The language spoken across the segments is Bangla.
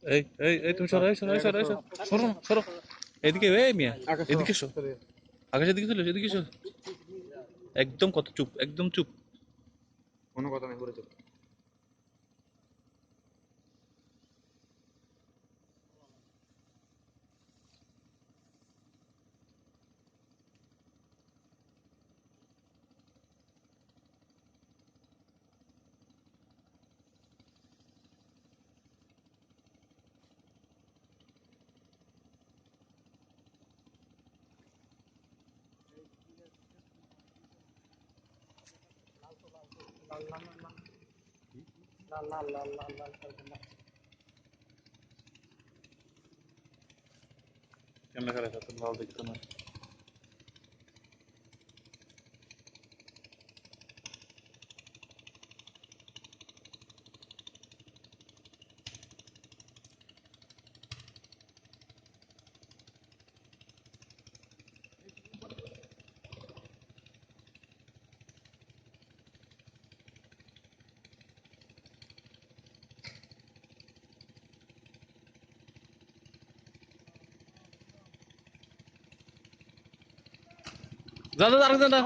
এই এই এই তুমি সরো সরো সরো সরো সরো সরো এদিকে এই মিয়া এদিকে এসো আকাশের দিকে চলে এদিকে এসো একদম কত চুপ একদম চুপ কোনো কথা নেই করে চুপ কেমন করে এত লাল দেখতে না দাদা দাদা দাদা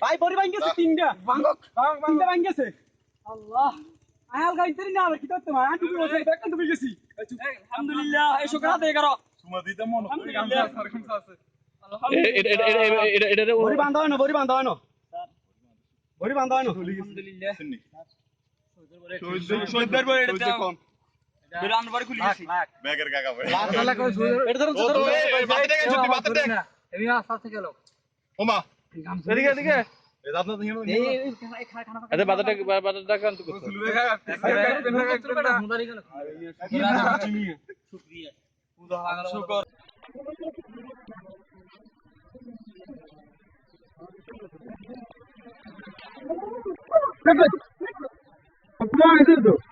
ভাই বড়ি ভাঙ্গেছে তিনটা তিনটা ভাঙ্গেছে আল্লাহ আয়াল গাইতেরি না কি করতে মা আন্টি বসে দেখেন তুমি গেছি আলহামদুলিল্লাহ এই শুকরা দে করো সুমা দিতে মন গামছা সারখান আছে এটা বড়ি বাঁধা হয় না বড়ি বাঁধা হয় না বড়ি বাঁধা হয় না আলহামদুলিল্লাহ শহীদবার বড় এটা কম বেরান বার খুলি গেছি ব্যাগের কাকা ভাই এটা ধরুন তো বাতে টাকা ছুটি বাতে টাকা এই আস্তে আস্তে গেল ওমা এদিকে এদিকে এই দাদা দিন এই খানা আরে বাজারটা কান তো করতে সুলবে কাকা মুদারি গেল শুকরিয়া শুকর Come on,